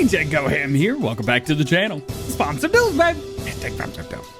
DjGoHam here. Welcome back to the channel. Farm Sim News, baby.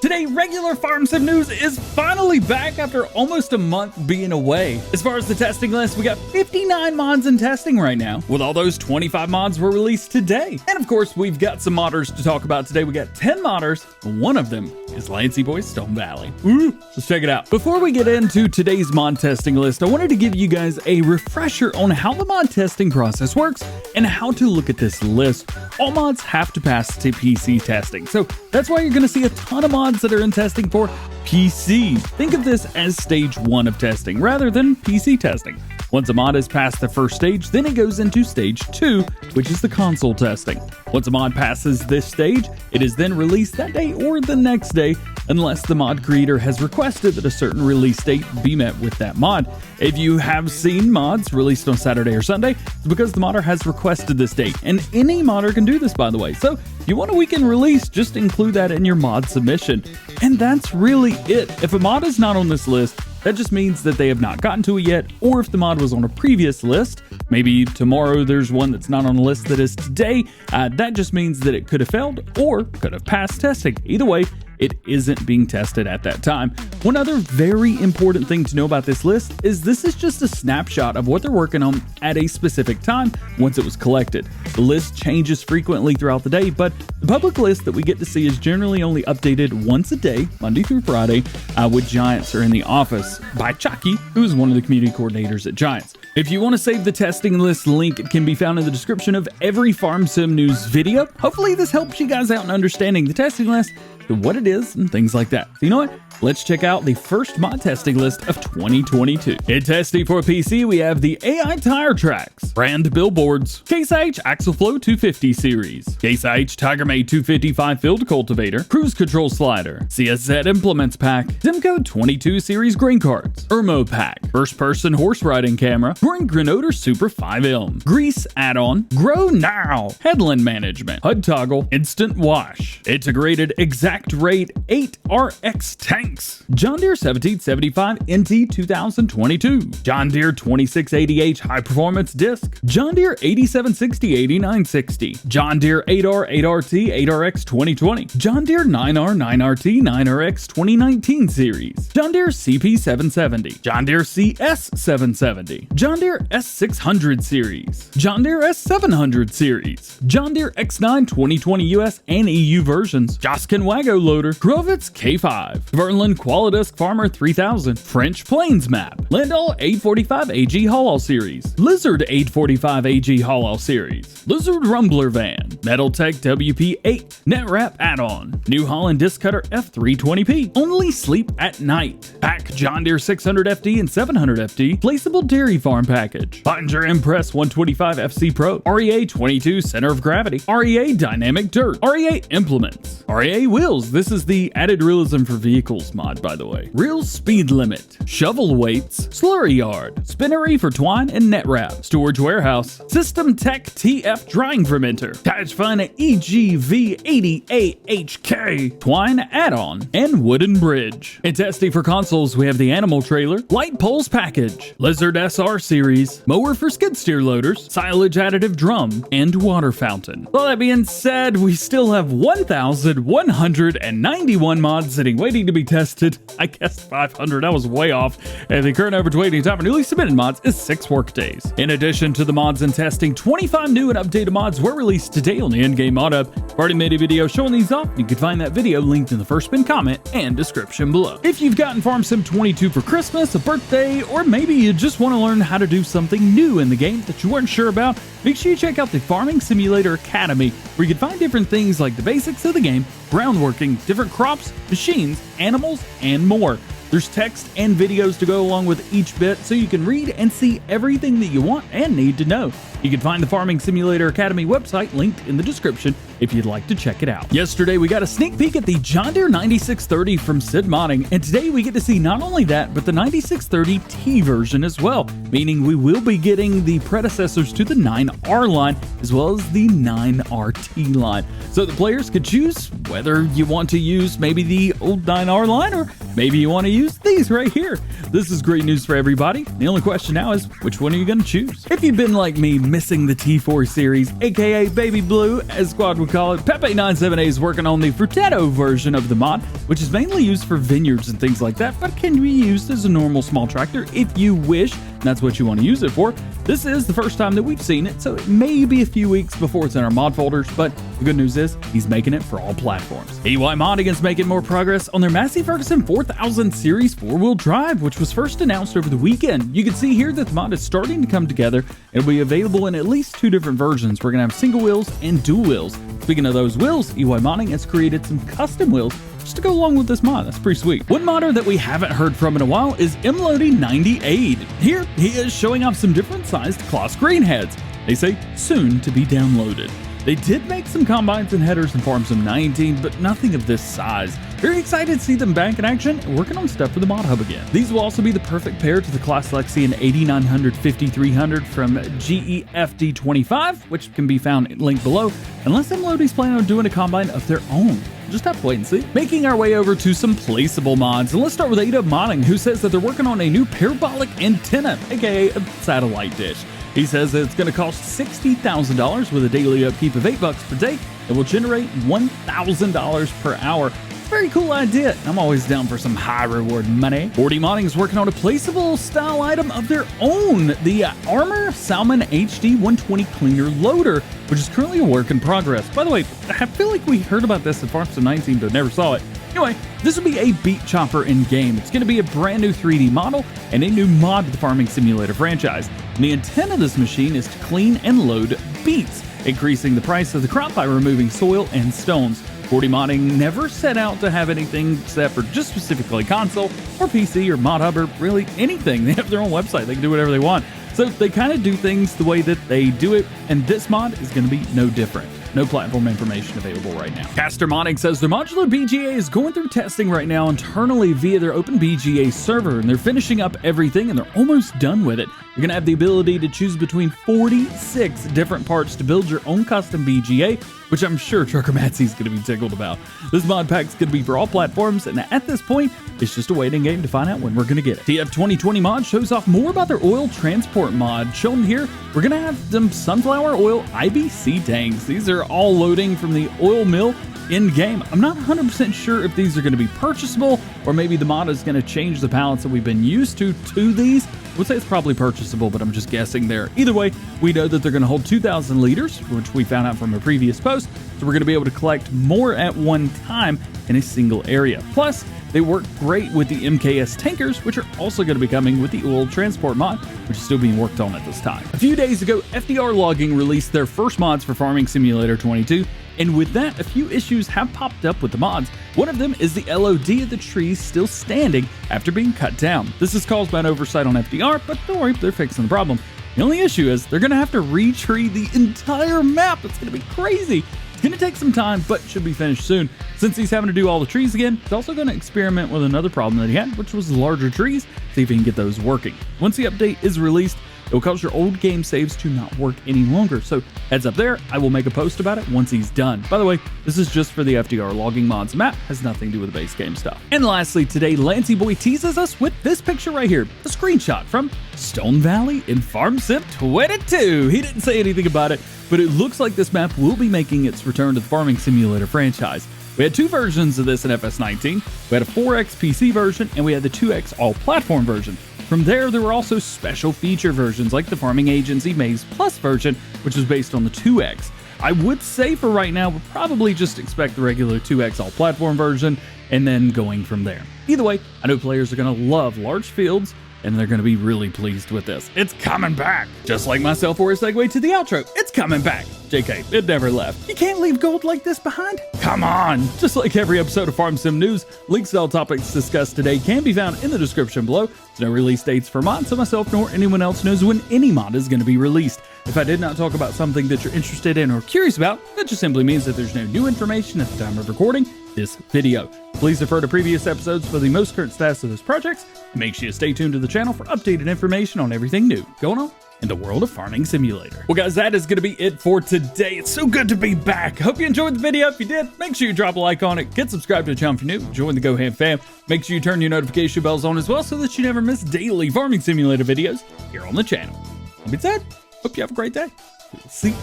Today, regular Farm Sim News is finally back after almost a month being away. As far as the testing list, we got 59 mods in testing right now, with all those 25 mods were released today. And of course, we've got some modders to talk about today. We got 10 modders. One of them is Lancey Boy Stone Valley. Ooh, let's check it out. Before we get into today's mod testing list, I wanted to give you guys a refresher on how the mod testing process works and how to look at this list. All mods have to pass to PC testing, so that's why you're going to see a ton of mods that are in testing for PCs. Think of this as stage 1 of testing rather than PC testing. Once a mod has passed the first stage, then it goes into stage 2, which is the console testing. Once a mod passes this stage, it is then released that day or the next day, unless the mod creator has requested that a certain release date be met with that mod. If you have seen mods released on Saturday or Sunday, it's because the modder has requested this date, and any modder can do this, by the way. So if you want a weekend release, just include that in your mod submission. And that's really it. If a mod is not on this list, that just means that they have not gotten to it yet, or if the mod was on a previous list, maybe tomorrow there's one that's not on the list that is today, that just means that it could have failed or could have passed testing. Either way, it isn't being tested at that time. One other very important thing to know about this list is this is just a snapshot of what they're working on at a specific time once it was collected. The list changes frequently throughout the day, but the public list that we get to see is generally only updated once a day, Monday through Friday, with Giants are in the office by Chucky, who is one of the community coordinators at Giants. If you want to save the testing list link, it can be found in the description of every Farm Sim News video. Hopefully this helps you guys out in understanding the testing list, what it is, and things like that. So you know what? Let's check out the first mod testing list of 2022. In testing for PC, we have the AI Tire Tracks, brand billboards, Case IH Axle Flow 250 series, Case IH Tiger Made 255 Field Cultivator, Cruise Control Slider, CSZ Implements Pack, Simco 22 Series Grain Carts, Ermo Pack, First Person Horse Riding Camera, Green Grenoder Super 5M, Grease Add-on, Grow Now, Headland Management, HUD Toggle, Instant Wash, Integrated Exact Rate 8 RX Tank, John Deere 1775 NT 2022, John Deere 2680H High Performance Disc, John Deere 8760-8960, John Deere 8R 8RT 8RX 2020, John Deere 9R 9RT 9RX 2019 series, John Deere CP770, John Deere CS770, John Deere S600 series, John Deere S700 series, John Deere X9 2020 US and EU versions, Joskin Wago Loader, Grovitz K5, Verlin Qualidusk Farmer 3000, French Plains Map, Landall 845 AG Haul Series, Lizard 845 AG Haul Series, Lizard Rumbler Van, Metaltech WP8, NetWrap Add-on, New Holland Disc Cutter F320P, Only Sleep at Night, Pack John Deere 600 FD and 700 FD, Placeable Dairy Farm Package, Pottinger Impress 125 FC Pro, REA 22 Center of Gravity, REA Dynamic Dirt, REA Implements, REA Wheels, this is the added realism for vehicles mod, by the way. Real Speed Limit, Shovel Weights, Slurry Yard, Spinnery for Twine and Net Wrap, Storage Warehouse, System Tech TF Drying Fermenter, Catch Fun EGV80AHK, Twine Add-on, and Wooden Bridge. In testing for consoles, we have the Animal Trailer, Light Poles Package, Lizard SR Series, Mower for Skid Steer Loaders, Silage Additive Drum, and Water Fountain. All that being said, we still have 1,191 mods sitting waiting to be tested. I guess 500, I was way off, and the current average waiting time for newly submitted mods is 6 workdays. In addition to the mods in testing, 25 new and updated mods were released today on the in-game mod up. I've already made a video showing these off. You can find that video linked in the first pinned comment and description below. If you've gotten Farm Sim 22 for Christmas, a birthday, or maybe you just want to learn how to do something new in the game that you weren't sure about, make sure you check out the Farming Simulator Academy, where you can find different things like the basics of the game, groundworking, different crops, machines, animals, and more. There's text and videos to go along with each bit, so you can read and see everything that you want and need to know. You can find the Farming Simulator Academy website linked in the description if you'd like to check it out. Yesterday, we got a sneak peek at the John Deere 9630 from Sid Modding, and today we get to see not only that, but the 9630T version as well, meaning we will be getting the predecessors to the 9R line, as well as the 9RT line. So the players could choose whether you want to use maybe the old 9R line, or maybe you want to use these right here. This is great news for everybody. The only question now is, which one are you going to choose? If you've been like me, missing the T4 series, aka Baby Blue, as Squad would call it, Pepe97A is working on the Frutteto version of the mod, which is mainly used for vineyards and things like that, but can be used as a normal small tractor if you wish. That's what you want to use it for. This is the first time that we've seen it, so it may be a few weeks before it's in our mod folders, but the good news is he's making it for all platforms. EY Modding is making more progress on their Massey 4000 series 4-wheel drive, which was first announced over the weekend. You can see here that the mod is starting to come together. It'll be available in at least 2 different versions. We're going to have single wheels and dual wheels. Speaking of those wheels, EY Modding has created some custom wheels just to go along with this mod. That's pretty sweet. One modder that we haven't heard from in a while is MLody98. Here, he is showing off some different sized Claas grain heads. They say soon to be downloaded. They did make some combines and headers in Farm Sim 19, but nothing of this size. Very excited to see them back in action and working on stuff for the mod hub again. These will also be the perfect pair to the Claas Lexion 8900-5300 from GEFD25, which can be found linked below, unless MLody's planning on doing a combine of their own. Just have to wait and see. Making our way over to some placeable mods, and let's start with Ada Modding, who says that they're working on a new Parabolic Antenna, aka a satellite dish. He says that it's going to cost $60,000 with a daily upkeep of $8 per day. It will generate $1,000 per hour. It's a very cool idea. I'm always down for some high reward money. 40 Modding is working on a placeable style item of their own, the Armor Salmon HD 120 Cleaner Loader, which is currently a work in progress. By the way, I feel like we heard about this in Farm Sim 19, but never saw it. Anyway, this will be a beet chopper in-game. It's going to be a brand new 3D model and a new mod to the Farming Simulator franchise. And the intent of this machine is to clean and load beets, increasing the price of the crop by removing soil and stones. 40 Modding never set out to have anything except for just specifically console or PC or mod hub or really anything. They have their own website. They can do whatever they want. So they kind of do things the way that they do it, and this mod is going to be no different. No platform information available right now. Caster Modding says their Modular BGA is going through testing right now internally via their Open BGA server, and they're finishing up everything and they're almost done with it. You're going to have the ability to choose between 46 different parts to build your own custom BGA, which I'm sure Trucker Massey's going to be tickled about. This mod pack is going to be for all platforms, and at this point, it's just a waiting game to find out when we're going to get it. TF 2020 Mod shows off more about their oil transport mod. Shown here, we're going to have some sunflower oil IBC tanks. These are all loading from the oil mill in-game. I'm not 100% sure if these are going to be purchasable, or maybe the mod is going to change the pallets that we've been used to these. I would say it's probably purchasable, but I'm just guessing there. Either way, we know that they're going to hold 2,000 liters, which we found out from a previous post, so we're going to be able to collect more at one time in a single area. Plus, they work great with the MKS tankers, which are also going to be coming with the oil transport mod, which is still being worked on at this time. A few days ago, FDR Logging released their first mods for Farming Simulator 22, and with that, a few issues have popped up with the mods. One of them is the LOD of the trees still standing after being cut down. This is caused by an oversight on FDR, but don't worry, they're fixing the problem. The only issue is they're going to have to re-tree the entire map. It's going to be crazy. It's going to take some time, but should be finished soon. Since he's having to do all the trees again, he's also going to experiment with another problem that he had, which was larger trees, see if he can get those working. Once the update is released, it will cause your old game saves to not work any longer, so heads up there, I will make a post about it once he's done. By the way, this is just for the FDR Logging Mods map, has nothing to do with the base game stuff. And lastly, today, Lancey Boy teases us with this picture right here, a screenshot from Stone Valley in Farm Sim 22. He didn't say anything about it, but it looks like this map will be making its return to the Farming Simulator franchise. We had 2 versions of this in FS19. We had a 4X PC version, and we had the 2X all-platform version. From there were also special feature versions like the Farming Agency Maze Plus version, which was based on the 2X. I would say for right now, we'll probably just expect the regular 2X all-platform version and then going from there. Either way, I know players are going to love large fields, and they're going to be really pleased with this. It's coming back! Just like myself for a segue to the outro, it's coming back! JK, it never left. You can't leave gold like this behind? Come on! Just like every episode of Farm Sim News, links to all topics discussed today can be found in the description below. There's no release dates for mods, so myself nor anyone else knows when any mod is going to be released. If I did not talk about something that you're interested in or curious about, that just simply means that there's no new information at the time of recording this video. Please refer to previous episodes for the most current status of those projects, and make sure you stay tuned to the channel for updated information on everything new going on in the world of Farming Simulator. Well guys, that is going to be it for today. It's so good to be back. Hope you enjoyed the video. If you did, make sure you drop a like on it, get subscribed to the channel if you're new, join the DjGoHam fam. Make sure you turn your notification bells on as well so that you never miss daily Farming Simulator videos here on the channel. That being said, Hope you have a great day. We'll see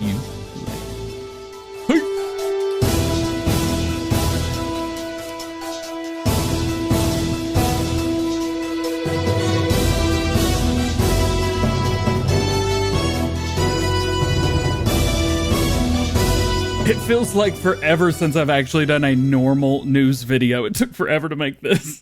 you later. Hey. It feels like forever since I've actually done a normal news video. It took forever to make this.